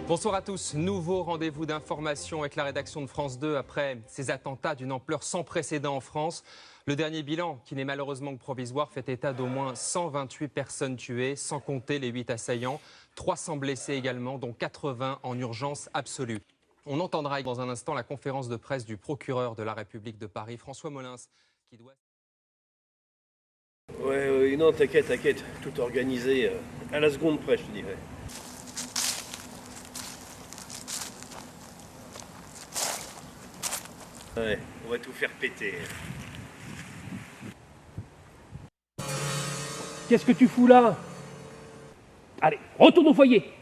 Bonsoir à tous. Nouveau rendez-vous d'information avec la rédaction de France 2 après ces attentats d'une ampleur sans précédent en France. Le dernier bilan, qui n'est malheureusement que provisoire, fait état d'au moins 128 personnes tuées, sans compter les 8 assaillants, 300 blessés également, dont 80 en urgence absolue. On entendra dans un instant la conférence de presse du procureur de la République de Paris, François Molins, qui doit... Ouais, non, t'inquiète, tout organisé à la seconde près, je te dirais. Ouais, on va tout faire péter. Qu'est-ce que tu fous là? Allez, retourne au foyer.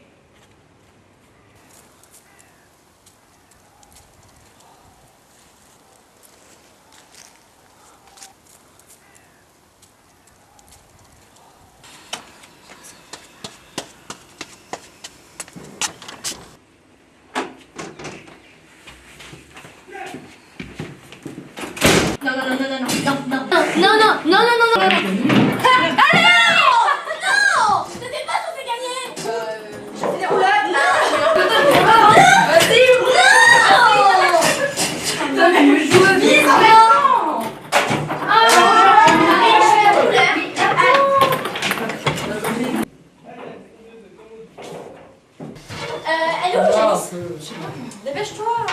Dépêche-toi.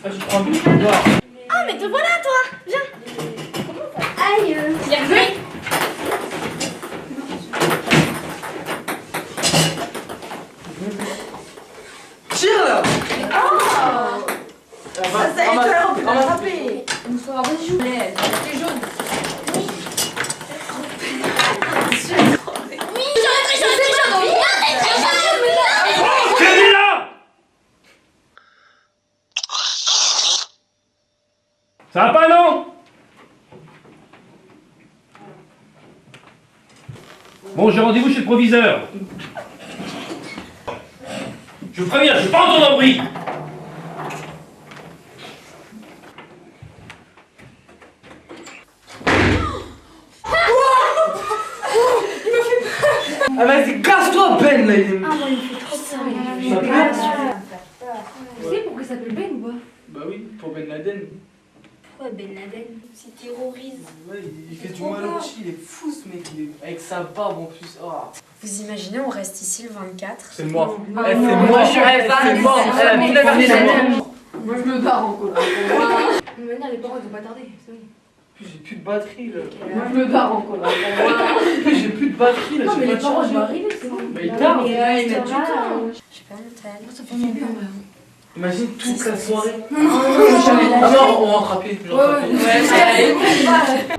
Ah, mais te voilà, toi. Viens. Aïe. Bien joué. Tire là. Oh. On va taper. Bonsoir, vas-y, joue. T'es jaune. Oui, j'aurais très chaud. Oui, très chaud. Fais là. Ça va pas, non? Bon, j'ai rendez-vous chez le proviseur. Je vous préviens, je vais pas entendre un bruit. Ah vas-y, casse-toi Ben là. Ah, moi, il me fait trop peur. Ça plaît? Tu sais pourquoi il s'appelle Ben ou pas? Bah oui, pour Ben Laden. Pourquoi Ben Laden? C'est terrorise. Ouais, il fait du trop mal au peur. petit, il est fou ce mec, il est avec sa barbe en plus. Oh. Vous imaginez, on reste ici le 24. C'est mort. Non, C'est non, mort. moi, je rêve pas, C'est mais mort. c'est Elle a toute la famille, c'est mort. Moi je me barre en colère. De manière, les parents ils vont pas tarder, c'est bon. J'ai plus de batterie là. Moi je me barre en colère. J'ai plus de batterie là. Non, mais j'ai les pas de parents charge. je vais arriver, c'est bon. Mais il tarde. Mais ils mettent du temps. Je sais pas, Nathalie. Ça fait du bien, Imagine toute la soirée. Non, non, Ah non, on rentre à pied. Je rentre à pied. ouais.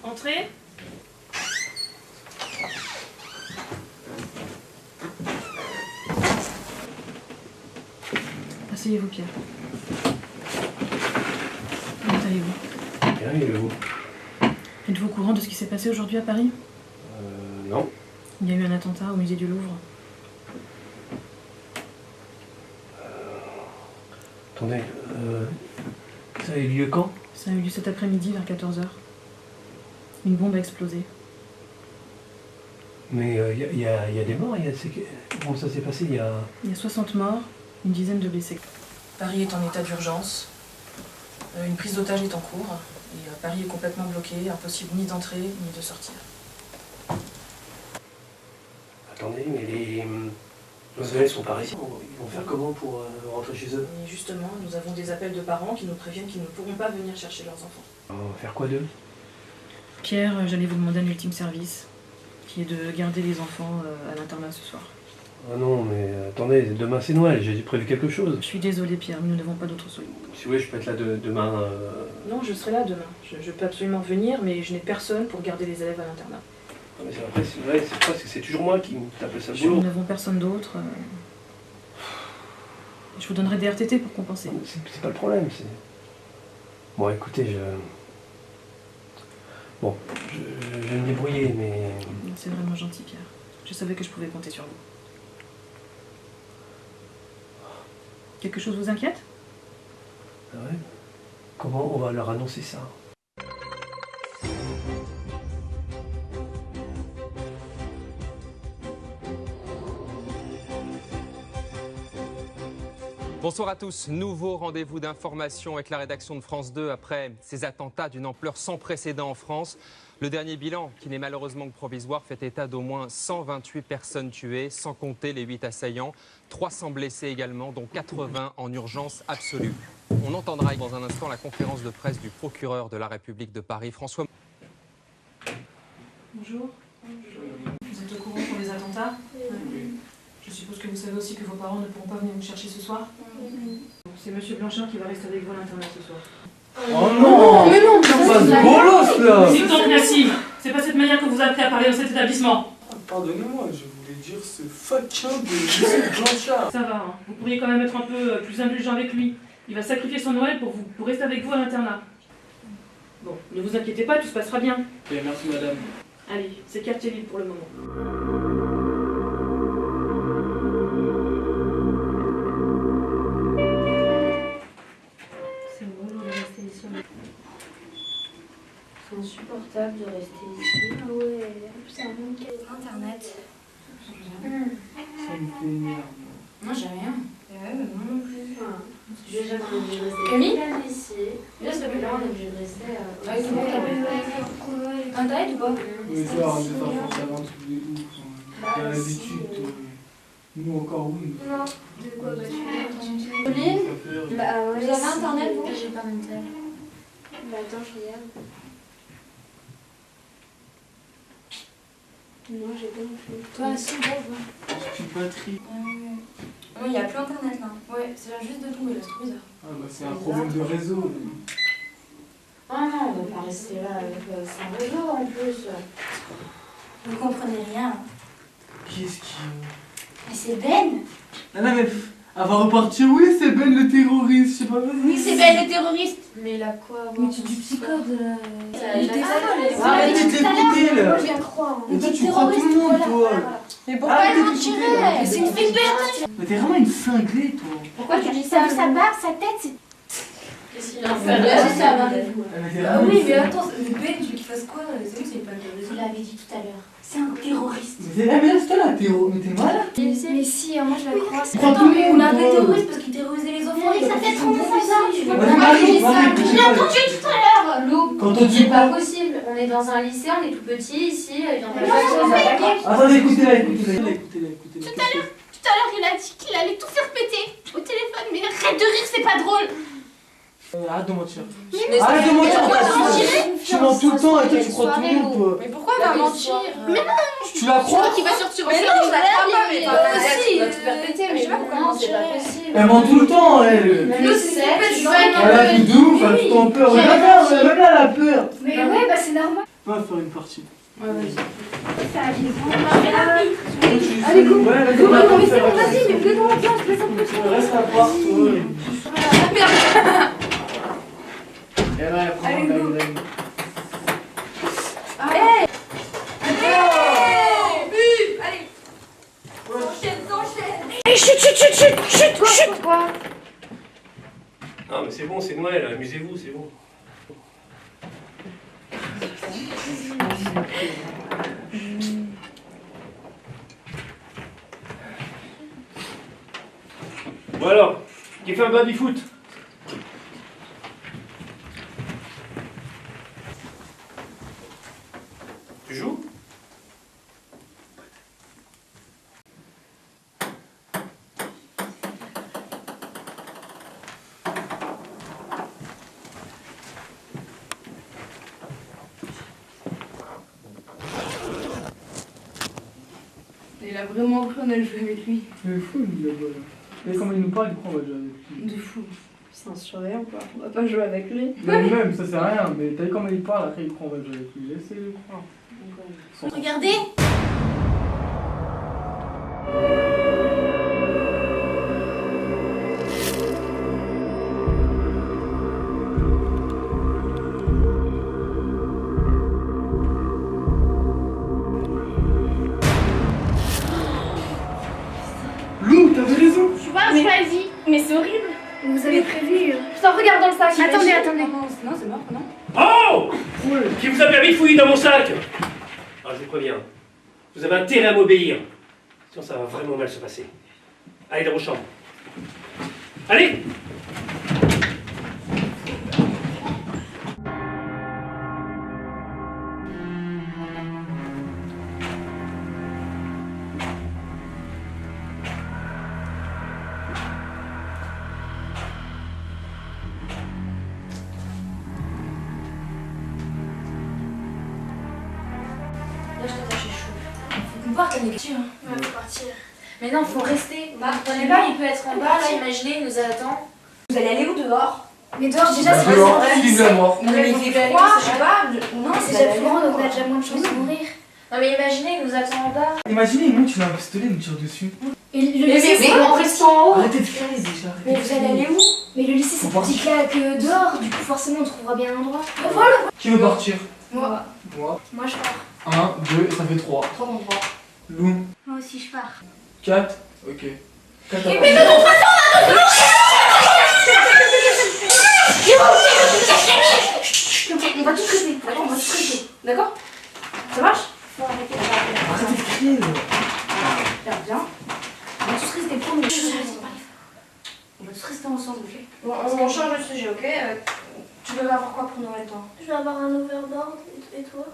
Entrez. Asseyez-vous, Pierre. Comment allez-vous? Bien, il est où? Êtes-vous au courant de ce qui s'est passé aujourd'hui à Paris? Non. Il y a eu un attentat au musée du Louvre. Attendez, ça a eu lieu quand? Ça a eu lieu cet après-midi vers 14h. Une bombe a explosé. Mais il y a des morts, comment ça s'est passé? Il y a 60 morts, une dizaine de blessés. Paris est en état d'urgence. Une prise d'otage est en cours. Et Paris est complètement bloqué, impossible ni d'entrer ni de sortir. Attendez, mais nos élèves sont parisiens. Ils vont faire comment pour rentrer chez eux? Et justement, nous avons des appels de parents qui nous préviennent qu'ils ne pourront pas venir chercher leurs enfants. On va faire quoi d'eux? Pierre, j'allais vous demander un ultime service, qui est de garder les enfants à l'internat ce soir. Ah non, mais attendez, demain c'est Noël, j'ai prévu quelque chose. Je suis désolée, Pierre, mais nous n'avons pas d'autre solution. Si vous voulez, je peux être là demain. Non, je serai là demain. Je peux absolument venir, mais je n'ai personne pour garder les élèves à l'internat. Mais après, c'est presque, c'est toujours moi qui me tape ça le Nous boulot. n'avons personne d'autre. Je vous donnerai des RTT pour compenser. C'est pas le problème, c'est... Bon, écoutez, Bon, je vais me débrouiller, mais... C'est vraiment gentil, Pierre. Je savais que je pouvais compter sur vous. Quelque chose vous inquiète? Ah ouais? Comment on va leur annoncer ça? Bonsoir à tous. Nouveau rendez-vous d'information avec la rédaction de France 2 après ces attentats d'une ampleur sans précédent en France. Le dernier bilan, qui n'est malheureusement que provisoire, fait état d'au moins 128 personnes tuées, sans compter les 8 assaillants, 300 blessés également, dont 80 en urgence absolue. On entendra dans un instant la conférence de presse du procureur de la République de Paris, François. Bonjour. Vous êtes au courant pour les attentats? Je suppose que vous savez aussi que vos parents ne pourront pas venir vous chercher ce soir? C'est Monsieur Blanchard qui va rester avec vous à l'internat ce soir. Oh non! Mais non, Ça passe bolos là! Victor Nassim, c'est pas cette manière que vous appelez à parler dans cet établissement. Pardonnez-moi, je voulais dire ce faquin de Monsieur Blanchard. Ça va, hein. Vous pourriez quand même être un peu plus indulgent avec lui. Il va sacrifier son Noël pour rester avec vous à l'internat. Bon, ne vous inquiétez pas, tout se passera bien. Ok, merci madame. Allez, c'est quartier libre pour le moment. C'est relou de rester ici. C'est insupportable de rester ici. Ah ouais, c'est un bon cas. Internet. Ça me fait énerver. Moi j'ai rien. Ouais, mais moi non plus. Déjà qu'on est obligé de rester. Camille ici. Déjà c'est plus là on est obligé de rester. Internet ou pas? Oui, ça, on est pas forcément tous les ouf. Il y a l'habitude. Nous encore oui. Non. De quoi? Bah tu veux Pauline? Bah ouais. Vous avez internet vous? J'ai pas d'internet. Bah attends, je regarde. Non, j'ai pas non plus. Toi aussi, bon, je vois. Petite batterie. Non, il n'y a plus internet là. Ouais, c'est là juste de tomber là, c'est trop bizarre. Ah bah c'est un problème de réseau. Ah non, on va pas rester là avec un réseau en plus. Vous comprenez rien. Qu'est-ce qui... Mais c'est Ben. Ah non mais... Elle va repartir, oui c'est Ben le terroriste, je sais pas. Oui, c'est Ben le terroriste. Mais là quoi? Mais tu du psychode. Il était Arrête de l'écouter là. Moi je viens de croire. Et toi tu crois tout le monde toi. Mais pourquoi elle mentirait? Mais c'est une flippette. Mais t'es vraiment une cinglée toi. Pourquoi tu dis ça? T'as vu sa barbe, sa tête, c'est... Qu'est-ce qu'il a fait? C'est ça, Marie. Elle était Ah vraiment oui, une mais cinglée. attends, Ben, tu veux qu'il fasse quoi? C'est lui, c'est pas le Je l'avais dit tout à l'heure. C'est un terroriste. Mais reste là Théo, mais t'es malade. Mais si, moi je la crois. Crois Attends, tout le mais on monde, a un vrai toi. terroriste parce qu'il terrorisait les enfants. Mais ça fait trop bizarre. Tu Vas-y, peux pas Marie, juger ça. Marie, Je écoute, l'ai Marie. entendu tout à l'heure. Lou, Quand on dit c'est pas quoi? possible. On est dans un lycée, on est tout petit ici. Il y en a Non, pas de choses à raconter. Attendez, écoutez-la. Tout à l'heure, il a dit qu'il allait tout faire péter au téléphone. Mais arrête de rire, c'est pas drôle. Arrête de mentir. Mais Arrête de mentir, pourquoi toi, mentir? tu mens tout le temps et toi tu crois tout le monde toi. Mais pourquoi elle va mentir? Mais non, Tu la crois? Qui va sortir mais non, je la crois pas. Mais Moi aussi, on va tout faire péter. Mais je sais pas comment pourquoi c'est pas mentir. possible. Elle ment tout le temps elle. Mais L'autre, c'est c'est une tu flippette, vois, Elle a tout de ouf, elle a tout en peur. Regarde là, même là elle a peur. Mais ouais, bah c'est normal. On va faire une partie. Ouais, vas-y. Ça arrive. Allez, Allez go. Ouais, vas-y, Go, on va mais c'est faire bon, une vas-y, partie. mais fais dans l'ambiance, fais ça plus. Reste à part toi. Et là elle prend Allez, un go. guideline. Allez. Allez. S'enchaîne. Chut. Pourquoi? Non mais c'est bon, c'est Noël, amusez-vous, c'est bon. Bon alors, qui fait un baby-foot? Tu joues? Il a vraiment cru qu'on allait jouer avec lui. C'est fou lui là-bas. Et comment il nous parle, il croit on va jouer avec lui. De fou. C'est un surveillant quoi. On va pas jouer avec lui. Mais même, ça c'est rien, mais t'as vu comment il parle, après il croit on va jouer avec lui. Laissez-le croire. Regardez. Lou, t'avais raison. Tu vois, choisis. mais c'est horrible. Vous avez prévu. Putain, regarde dans le sac. Attendez, imagine. attendez. Non, c'est mort, non. Oh! Qui vous a permis de fouiller dans mon sac? Alors je vous préviens, vous avez intérêt à m'obéir. Sinon ça va vraiment mal se passer. Allez dans vos chambres. Allez! Là, je t'attache les cheveux. Faut qu'on parte, les gars. On va partir. Mais non, faut rester. Prenez pas, il peut être en bas, là, imaginez, il nous attend. Vous allez aller où dehors? Mais dehors, déjà, c'est Dehors, pas vive la mort. Non, mais il fait froid, je sais pas. Non, c'est déjà plus grand, donc on a déjà moins de chances de mourir. Non, mais imaginez, il nous attend en bas. Imaginez, il monte, il a un pistolet, il me tire dessus. Et le lycée, c'est on reste en haut. Arrêtez de crier déjà. Mais vous allez aller où? Mais le lycée, c'est plus petit que dehors, du coup, forcément, on trouvera bien un endroit. Qui veut partir? Moi. Moi. Moi, je pars. 1, 2, ça fait 3. 3 endroits. Lou. Moi aussi, je pars. 4. Ok. 4 On va tous rester, d'accord? On va tous rester, d'accord? Ça marche? Faut arrêter de parler. Arrêtez de crier. Regarde bien. On va tous rester promis. On va tous rester ensemble, ok? Bon, on change de sujet, ok? Tu veux avoir quoi pour Noël, toi? Je vais avoir un overboard, et toi?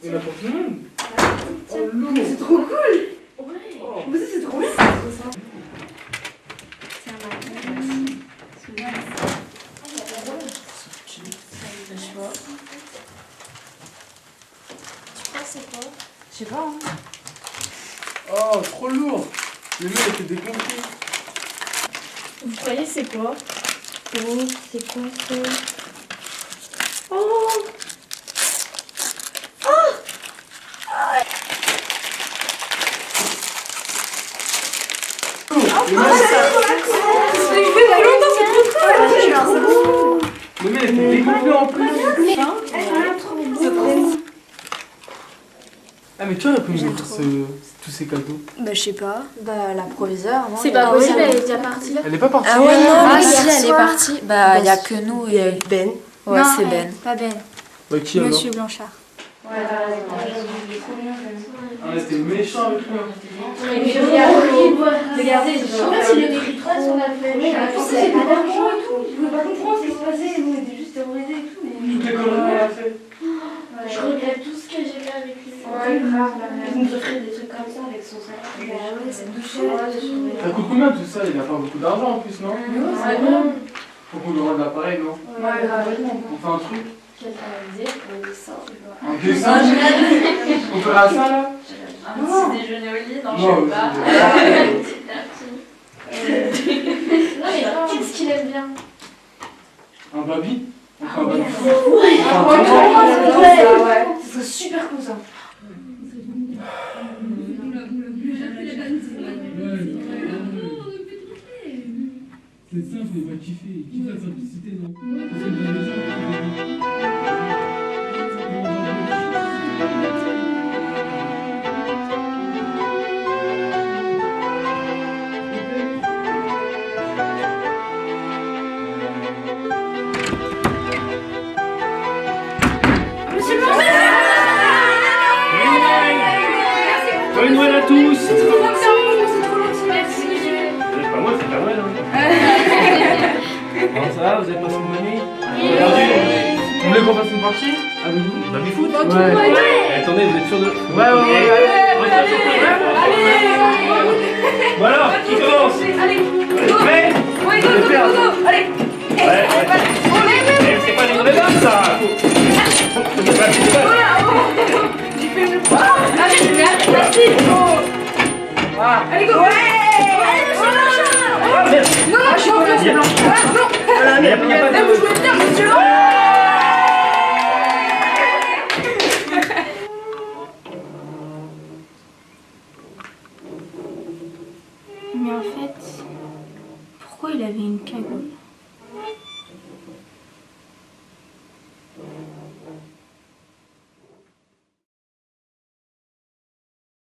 Il y en a pour tout le monde. Oh, Lou. C'est trop cool. Oh. Mais c'est trop bien. Je sais pas, hein. Oh, trop lourd. Le mec était dégonflé. Vous croyez c'est quoi? Oh, c'est quoi ça? Oh! Le mec était dégonflé en plus. Ah mais tu vois, elle peut nous montrer tous ces cadeaux. Bah je sais pas. Bah la proviseure. C'est pas possible, elle est déjà partie. Elle est pas partie. Ah ouais, non, Ah, si, hier elle est soir. partie. Bah il y a que nous et Ben. Ouais, Non, c'est Ben. Pas Ben. Bah qui alors? Monsieur Blanchard. Ah mais c'était méchant avec lui. Regardez, En fait, il le mérite pas son affaire. c'est pas d'argent et tout. Je voulais pas comprendre ce qui se passait. Nous on était juste terrorisés et tout. Toutes les conneries qu'elle a fait. Je regrette tout ce que j'ai fait avec lui. Ouais, grave. Il nous offrait des trucs comme ça avec son son salaire. Bah ouais, ça nous cher. Ça coûte combien tout ça? Il a pas beaucoup d'argent en plus, non? Ouais, bon. Faut qu'on lui rende l'appareil, non? Ouais, grave. On fait un truc? Quel analysé pour le dessin, tu vois. Un dessin? On fera ça là? Un petit déjeuner au lit, non, je sais pas. Non, mais qu'est-ce qu'il aime bien? Un baby? On fait un baby? Ouais, ce serait super cool ça. C'est simple, il va kiffer. Il kiffe la simplicité, non? Bonne Noël à tous! C'est trop gentil, merci. Vous êtes pas moi, c'est pas Noël, hein? Comment ça va? Vous avez passé une bonne nuit? Vous voulez qu'on fasse une partie avec vous? Baby foot? Ouais. Attendez, vous êtes sûr de... Ouais, Bon alors, qui commence? Allez, Prêt? ouais, go, allez. Ouais, c'est pas des vrais dames, ça! C'est pas des vrais. Allez, merci. Allez, go. Non, je suis en place. Non, Il y a pas de... vous jouez bien, monsieur. Mais en fait, pourquoi il avait une cagoule?